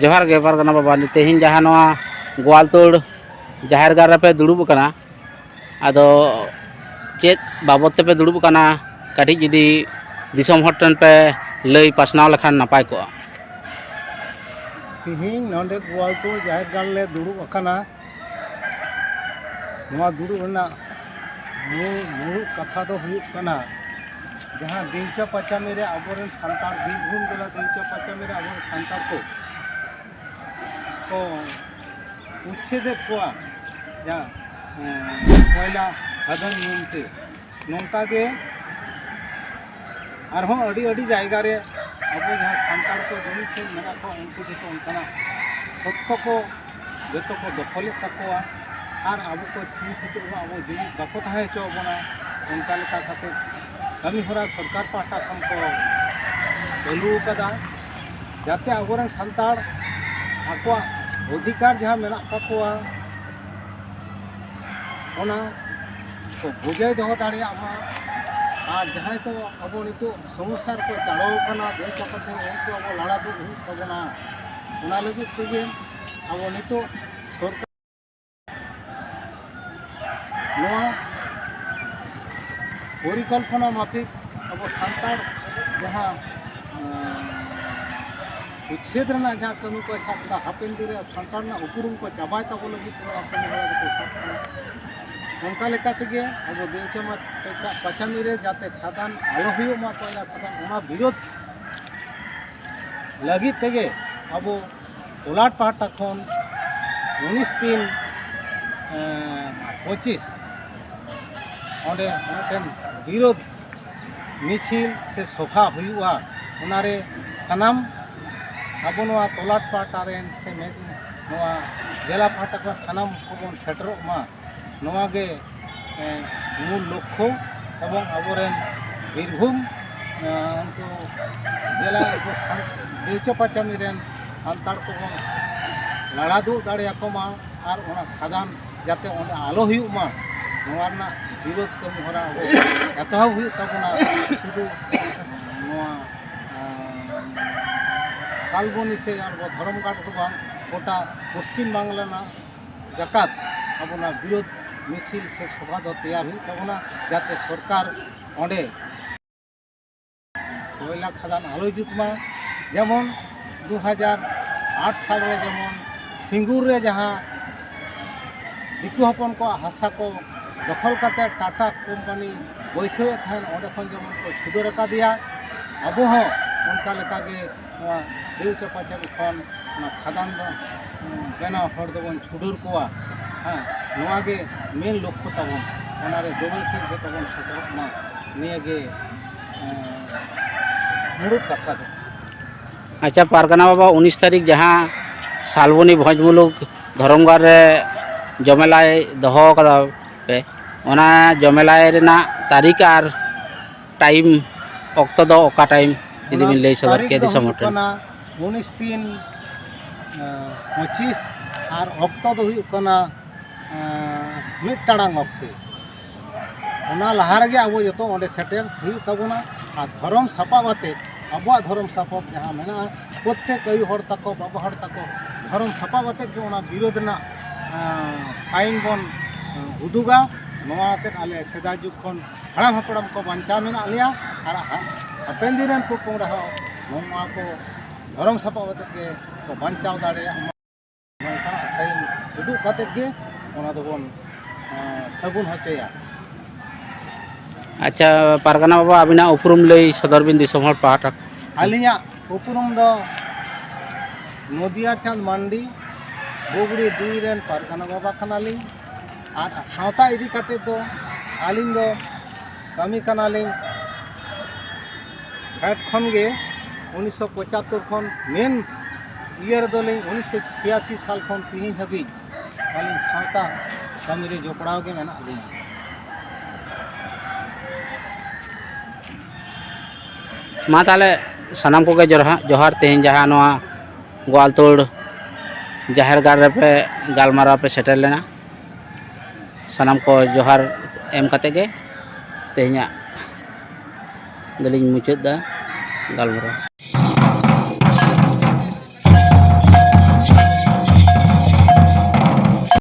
जोहार गे पारगना बाबा तेहिं जहां नवा गोवालतोड़ जाहिर गार पे दुड़ुब कना आदो चेत बाबत पे दुड़ुब कना कटी जुदी दिसम हर टन पे लई पासनाव लखान नापाय को तिहिं नोंडे गोवालतोड़ जाहिर गार ले दुड़ुब अकना नवा दुड़ुब ना मूल कथा दो हुयुग कना जहाँ दिंचा पचा मेरे आबोरन संतार बीरभूम जिला दिंचा पचा मेरे आबोरन संतार को उच्छेद को जहाँ कोयला खदन नुमते नौका के आरहों अड़ी अड़ी जायगा रे अब जहाँ संतार को जमीन से मेरा को उनको जो उनका सत्य को जो को दखल तकोआ और अब को छीन छीन अब जमीन बाको तहे चोबना उनका लेका खाते कमी हरा सरकार पाटा खन को चालू कदा जाते आबोरन संतार आको अधिकार जहाँ मेना तकोआ ओना तो बुझाई दो दाड़िया और जहाँ को अब नितो समस्या को चढ़ाव कना देश पथे उनको अब लड़ा दो तबना ओना लगे तेगे अब नितो सरकार नोआ परिकल्पना माफिक अब संतार जहाँ उच्छेद जहाँ कमी को साबा हापेन दिन संतार उपरूम को चाबाय तब लगे उनका लेकाते अब दिनचमा पचामी रे जाते खादान आलो हुयुमा कोयला खादान ओना विरोध लगी तेगे अब उलाट पाटा खन 19/3/25 ओंडे मिदटेन विरोध मिছিল से सभा हुयुआ ओनारे सनाम अब नोआ तोलाट पाटा रेन से नोआ जिला पाटा को सनाम कोबन सेटरोमा नोआ गे मूल लक्ष्य एवं आबोरेन बीरभूम उनको जिला दिवचो पचामी रेन संतार को लड़ा दो दाड़ियाकोमा और ओना खादान जाते ओंडे आलो हुयुमा नोआ रना विरोध कमी हरा एतहब हुयुग ताबोना शुधु नोआ सालबनी से धर्मघाट को बांग गोटा पश्चिम बांगला जकात अबना विरोध मिছিল से सभा दो तैयार हुई तबना जाते सरकार ओंडे कोयला खदान आलो जुतमा जेमन 2008 साल रे जेमन सिंगूर रे जहाँ दिकु हपन को हासा को दखल करते टाटा कोम्पानी बैसवे थान ओंडे खन जेमन को छुडर का दिया अब हो उनका लेका गे देवचो पचामी खन खदान बेना हर दबन छुडर कोआ हाँ नोआ गे मेन लक्ष्य तबन ओनारे डबल सेल से तबन सतरकमा निये गे मुरुद कथा दो। अच्छा पारगना बाबा 19 तारीख जहाँ सालबनी भोजमुलुक धर्मगार रे जमेलाय दहो कदा पे ओना जमेलाय रेना तारीख और टाइम ऑक्टो दो ओका टाइम यदि बिन लई सदर के दिसम हटन 19/3/25 और ऑक्टो दो हुयुग कना मिड टाड़ांग ऑक्टे ओना लहा रे अब जो ओंडे सेटेर हुयुग ताबोना और धर्म सापाब आते अब धर्म सापाब जहाँ मेना प्रत्येक अयु हर तको बाबा हर तको धर्म सापाब आते के ओना विरोध ना साइन बन उदुगा नोआ आते आले सेदा जुग खन हड़ाम हपड़ाम को बांचा मेना आलिया और हापेन दिन को पोंगरा हो नोआ को धर्म सापाब आते के को बांचाव दाड़े नोंका साइन उदुग काते के ओना दोबन सगुन होचया। अच्छा पारगना बाबा अबिना उपरूम लई सदर बिन दिसम हर पाटा आलिया उपरूम दो नदिया चांद मांडी बोगड़ी दुई रेन पारगना बाबा कनाली और सावता इदी काते दो आलिन दो कमी कनाली हेड खन गे 1975 खन मेन ईयर दोले 1986 साल खन तिहिं हबी आलिन सावता कमी रे जोपड़ाव गे मेना आलिन मा ताले सनाम को जोहार तेहन जहाँ नवा गोवालतोड़ जाहिर गार पे गालमारा पे सेटल लेना सनाम को जोहार एम कते गे तेहना गलिंग मुचाद दा गालमारा।